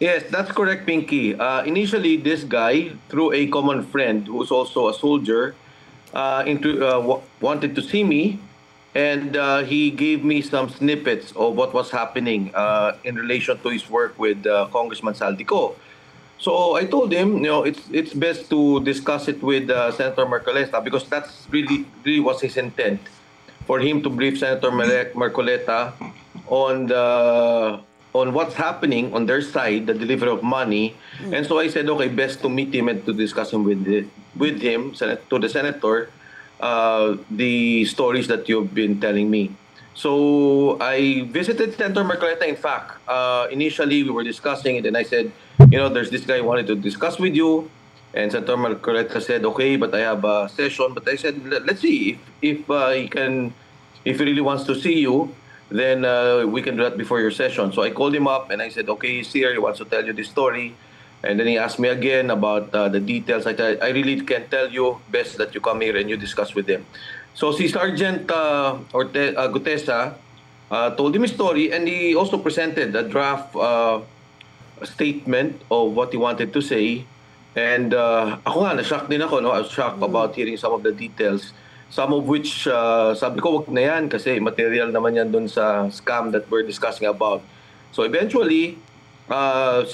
Yes, that's correct, Pinky. Initially, this guy, through a common friend who's also a soldier, wanted to see me, and he gave me some snippets of what was happening in relation to his work with Congressman Saldico. So I told him, it's best to discuss it with Senator Marcoleta because that's really was his intent, for him to brief Senator Marcoleta on what's happening on their side, the delivery of money. And so I said, okay, best to meet him and to discuss him with him, to the senator, the stories that you've been telling me. So I visited Senator Marcoleta. In fact, initially we were discussing it, and I said, there's this guy I wanted to discuss with you. And Senator Marcoleta said, okay, but I have a session. But I said, let's see if if he really wants to see you, then we can do that before your session. So I called him up and I said, okay, he's here. He wants to tell you this story. And then he asked me again about the details. I said, I really can't tell you. Best that you come here and you discuss with him. So si Sergeant Gutesa told him his story, and he also presented a draft statement of what he wanted to say. And ako nga, na-shock din ako. No? I was shocked about hearing some of the details. Some of which, sabi ko, wag na yan kasi material naman yan dun sa scam that we're discussing about. So eventually,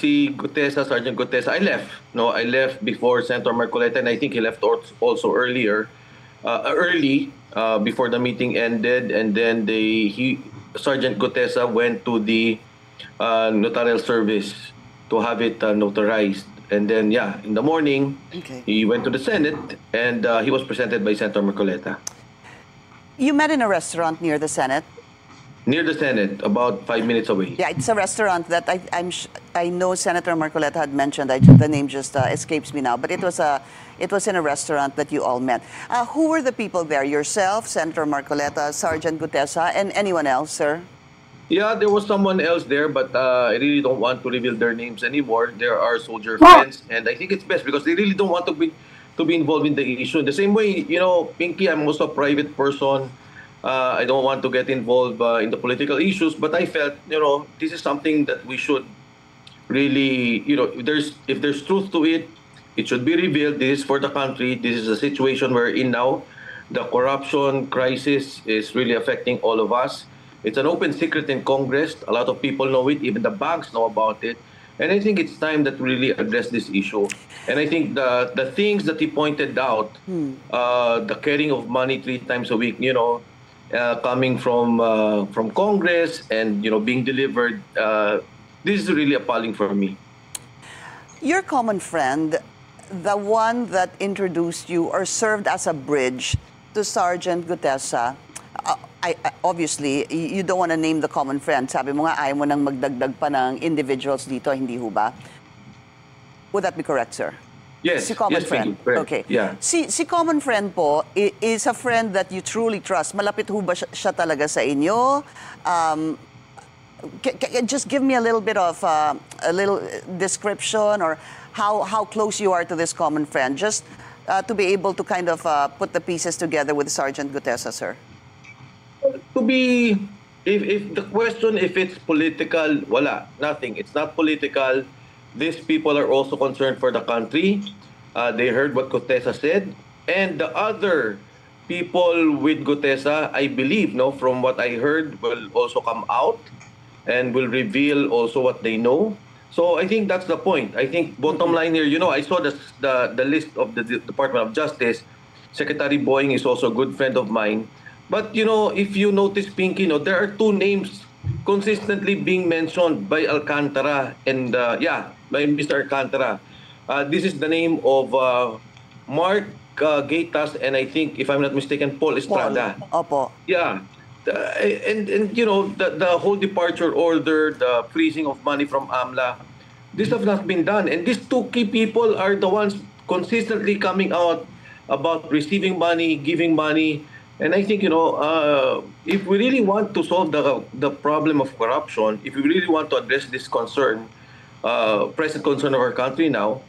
si Gutesa, Sergeant Gutesa, I left. No, I left before Senator Marcoleta, and I think he left also early, before the meeting ended. And then Sergeant Gutesa went to the notarial service to have it notarized. And then, in the morning, he went to the Senate, and he was presented by Senator Marcoleta. You met in a restaurant near the Senate? Near the Senate, about 5 minutes away. Yeah, it's a restaurant that I know Senator Marcoleta had mentioned. The name just escapes me now, but it was in a restaurant that you all met. Who were the people there? Yourself, Senator Marcoleta, Sergeant Gutesa, and anyone else, sir? Yeah, there was someone else there, but I really don't want to reveal their names anymore. There are soldier friends, and I think it's best because they really don't want to be involved in the issue. In the same way, Pinky, I'm also a private person. I don't want to get involved in the political issues, but I felt, this is something that we should really, if there's truth to it, it should be revealed. This is for the country. This is a situation we're in now. The corruption crisis is really affecting all of us. It's an open secret in Congress. A lot of people know it. Even the banks know about it. And I think it's time that we really address this issue. And I think the things that he pointed out, the carrying of money 3 times a week, coming from Congress and being delivered, this is really appalling for me. Your common friend, the one that introduced you or served as a bridge to Sergeant Gutesa, obviously, you don't want to name the common friend. Sabi mo nga, ayaw mo nang magdagdag pa ng individuals dito, hindi ho ba? Would that be correct, sir? Yes. Si common friend. Okay. Yeah. Si common friend po is a friend that you truly trust. Malapit ho ba siya talaga sa inyo? Just give me a little bit of a little description or how close you are to this common friend, just to be able to kind of put the pieces together with Sergeant Gutesa, sir. If the question, if it's political, wala, nothing. It's not political. These people are also concerned for the country. They heard what Gutesa said. And the other people with Gutesa, I believe, from what I heard, will also come out and will reveal also what they know. So I think that's the point. I think bottom line here, I saw the list of the Department of Justice. Secretary Boying is also a good friend of mine. But, if you notice, Pinky, there are 2 names consistently being mentioned by Alcantara and, by Mr. Alcantara. This is the name of Mark Gaitas and I think, if I'm not mistaken, Paul Estrada. Opo. Yeah. And the whole departure order, the freezing of money from AMLA, this has not been done. And these 2 key people are the ones consistently coming out about receiving money, giving money. And I think, if we really want to solve the problem of corruption, if we really want to address this concern, present concern of our country now,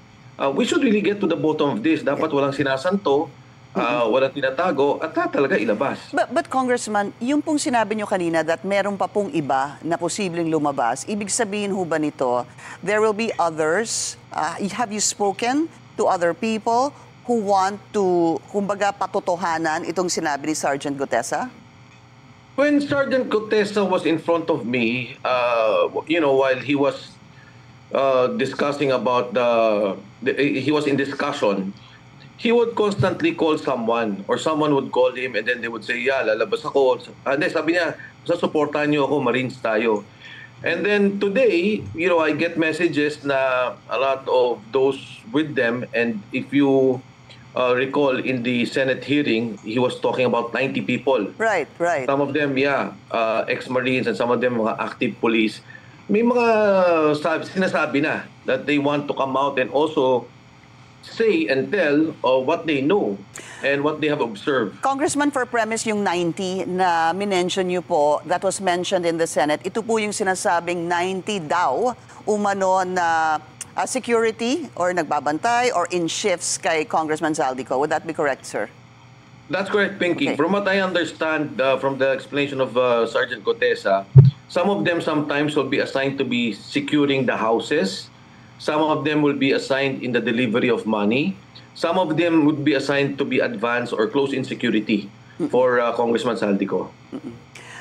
we should really get to the bottom of this. Dapat walang sinasanto walang tinatago, at talaga ilabas. But Congressman, yung pong sinabi nyo kanina that meron pa pong iba na posibleng lumabas, ibig sabihin ho ba nito, there will be others, have you spoken to other people who want to, kumbaga, patotohanan itong sinabi ni Sergeant Gutesa? When Sergeant Gutesa was in front of me, while he was discussing about he was in discussion, he would constantly call someone or someone would call him and then they would say, yeah, lalabas ako. Hindi, sabi niya, sasuportahan niyo ako, Marines tayo. And then today, I get messages na a lot of those with them, and if you recall in the Senate hearing, he was talking about 90 people. Right. Some of them, ex-Marines, and some of them mga active police. May mga sinasabi na that they want to come out and also say and tell what they know and what they have observed. Congressman, for premise yung 90 na minention niyo po, that was mentioned in the Senate, ito po yung sinasabing 90 daw umano na security or nagbabantay or in shifts kay Congressman Zaldico. Would that be correct, sir? That's correct, Pinky. Okay. From what I understand from the explanation of Sergeant Gutesa, some of them sometimes will be assigned to be securing the houses. Some of them will be assigned in the delivery of money. Some of them would be assigned to be advanced or close-in security for Congressman Zaldico.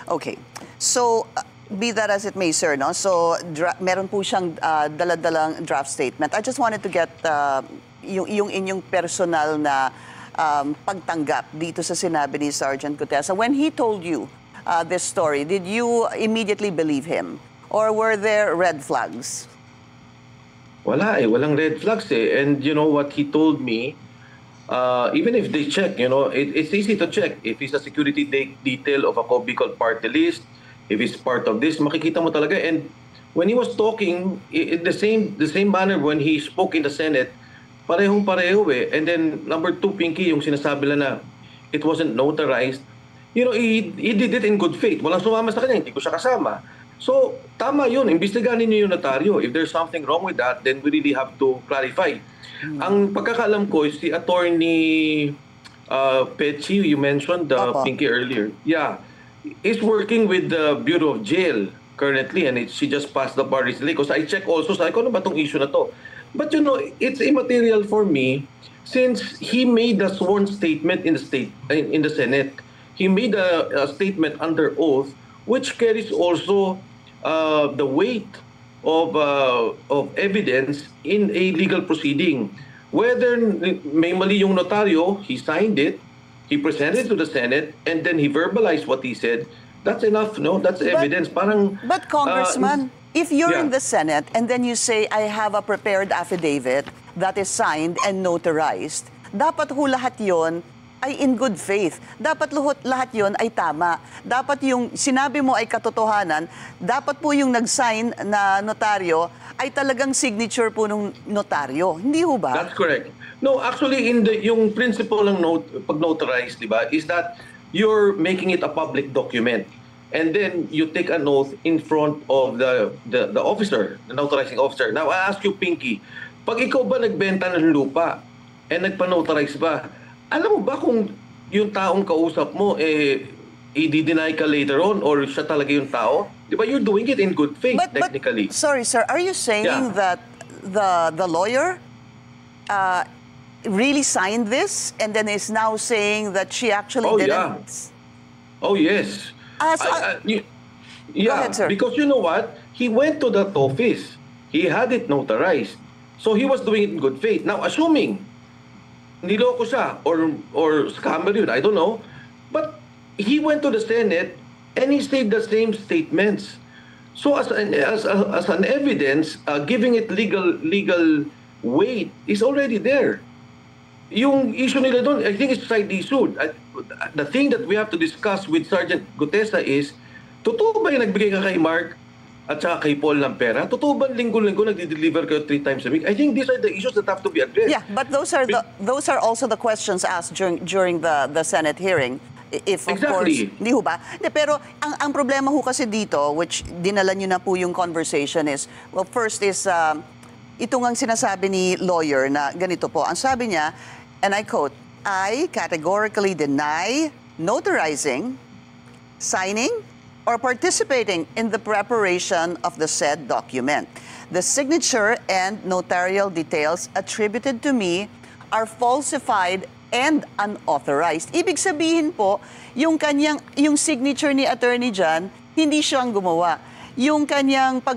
Okay. So, be that as it may, sir, no? So, meron po siyang daladalang draft statement. I just wanted to get yung inyong personal na pagtanggap dito sa sinabi ni Sergeant Gutesa. When he told you this story, did you immediately believe him? Or were there red flags? Wala walang red flags eh. And you know what he told me, even if they check, it's easy to check. If he's a security detail of a Bicol party list, if he's part of this, makikita mo talaga. And when he was talking, in the same manner when he spoke in the Senate, parehong-pareho eh. And then number two, Pinky, yung sinasabi lang na it wasn't notarized. He did it in good faith. Walang sumama sa kanya, hindi ko siya kasama. So, tama yun. Imbestigahan niyo yung notaryo. If there's something wrong with that, then we really have to clarify. Ang pagkakaalam ko is si Attorney Pechi, you mentioned Pinky earlier. Yeah. Is working with the Bureau of Jail currently, and she just passed the bar recently. Because I check also, sabi ko, ano ba itong issue na to? But it's immaterial for me since he made a sworn statement in the Senate. He made a statement under oath which carries also the weight of evidence in a legal proceeding. Whether may mali yung notaryo, he signed it, he presented it to the Senate, and then he verbalized what he said, that's enough, no? That's evidence. But Congressman, if you're in the Senate and then you say, I have a prepared affidavit that is signed and notarized, dapat ho lahat yon ay in good faith. Dapat lahat yon ay tama. Dapat yung sinabi mo ay katotohanan, dapat po yung nag-sign na notaryo ay talagang signature po ng notaryo. Hindi ho ba? That's correct. No, actually, yung principle ng pag-notarize, di ba, is that you're making it a public document. And then you take an oath in front of the officer, the notarizing officer. Now, I ask you, Pinky, pag ikaw ba nagbenta ng lupa and nagpa-notarize ba, alam mo ba kung yung taong kausap mo, i-deny ka later on or siya talaga yung tao? Di ba, you're doing it in good faith, technically. Sorry, sir, are you saying that the lawyer really signed this and then is now saying that she actually didn't? Oh, yes. Go ahead, sir. Because you know what? He went to that office. He had it notarized. So he was doing it in good faith. Now, assuming niloko siya or scammer yun, I don't know. But he went to the Senate and he said the same statements. So as an evidence, giving it legal weight is already there. Yung issue nila doon, I think it's side issue. The thing that we have to discuss with Sergeant Gutesa is, totoo ba yung nagbigay ka kay Mark at saka kay Paul ng pera? Totoo ba linggo-linggo nagdi-deliver kayo 3 times a week? I think these are the issues that have to be addressed. Yeah, but those are also the questions asked during the Senate hearing. If of course, hindi ho ba? Pero ang problema ho kasi dito, which dinala nyo na po yung conversation is, well, first is, ito ngang sinasabi ni lawyer na ganito po. Ang sabi niya, and I quote, I categorically deny notarizing, signing, or participating in the preparation of the said document. The signature and notarial details attributed to me are falsified and unauthorized. Ibig sabihin po, yung signature ni attorney dyan, hindi siyang gumawa. Yung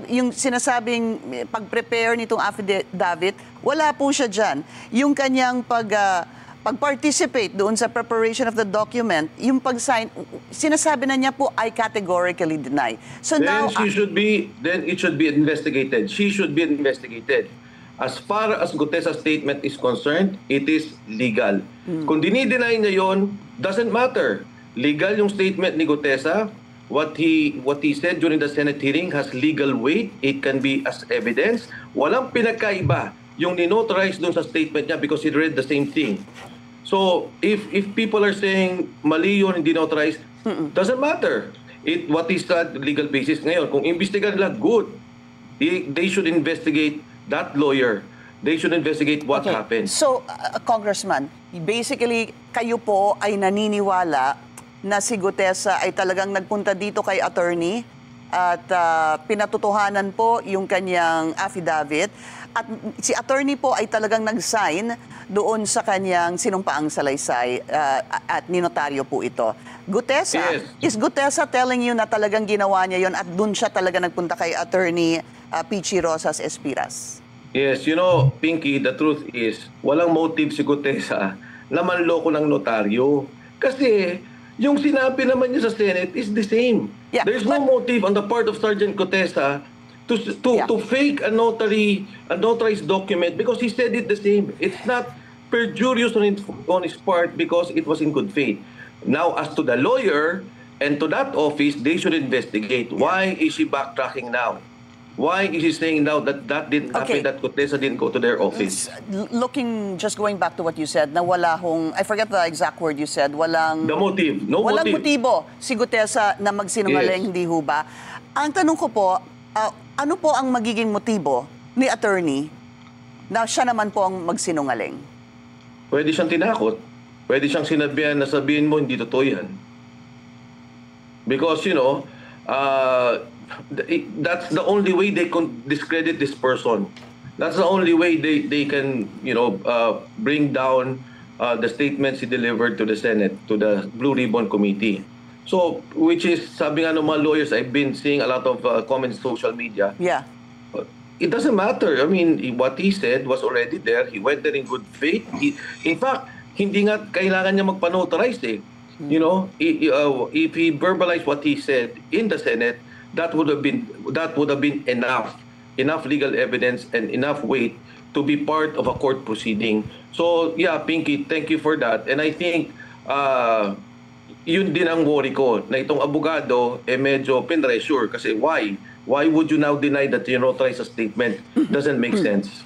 yung sinasabing pag-prepare nitong affidavit, wala po siya dyan. Yung kanyang pag-participate doon sa preparation of the document, yung pag-sign, sinasabi na niya po, I categorically deny. So Then now, it should be investigated. She should be investigated. As far as Gutesa statement is concerned, it is legal. Kung dinideny niya yon, doesn't matter. Legal yung statement ni Gutesa. What he said during the Senate hearing has legal weight. It can be as evidence. Walang pinagkaiba yung ninotarize dun sa statement niya because he read the same thing. So, if people are saying mali yun, hindi notarized, doesn't matter. What is that legal basis? Ngayon, kung imbestigahan nila, good. They should investigate that lawyer. They should investigate what happened. So, Congressman, basically, kayo po ay naniniwala na si Gutesa ay talagang nagpunta dito kay attorney at pinatutuhanan po yung kanyang affidavit at si attorney po ay talagang nag-sign doon sa kanyang sinumpaang salaysay at ninotaryo po ito. Gutesa, Yes. is Gutesa telling you na talagang ginawa niya yon at doon siya talaga nagpunta kay attorney Pichi Rosas Espiras? Yes, Pinky, the truth is, walang motive si Gutesa na manloko ng notaryo. Kasi yung sinabi naman niya sa Senate is the same. Yeah, There's no motive on the part of Sergeant Gutesa to fake a notarized document because he said it the same. It's not perjurious on his part because it was in good faith. Now, as to the lawyer and to that office, they should investigate. Why is she backtracking now? Why is he saying now that didn't happen, that Gutesa didn't go to their office? Just going back to what you said, na wala I forget the exact word you said, walang... The motive. No walang motive. motibo si Gutesa na magsinungaling, Yes. hindi ho ba? Ang tanong ko po, ano po ang magiging motibo ni attorney na siya naman po ang magsinungaling? Pwede siyang tinakot. Pwede siyang sinabihan na sabihin mo, hindi totoo yan. Because, that's the only way they can discredit this person. That's the only way they can, bring down the statements he delivered to the Senate, to the Blue Ribbon Committee. So, which is, sabi nga ng mga lawyers, I've been seeing a lot of comments on social media. Yeah. It doesn't matter. I mean, what he said was already there. He went there in good faith. In fact, hindi nga kailangan niya magpa-notarize eh. If he verbalized what he said in the Senate, that would have been enough legal evidence and enough weight to be part of a court proceeding. So, yeah, Pinky, thank you for that. And I think yun din ang worry ko na itong abogado medyo pinressure kasi why would you now deny that you notarize a statement? Doesn't make sense.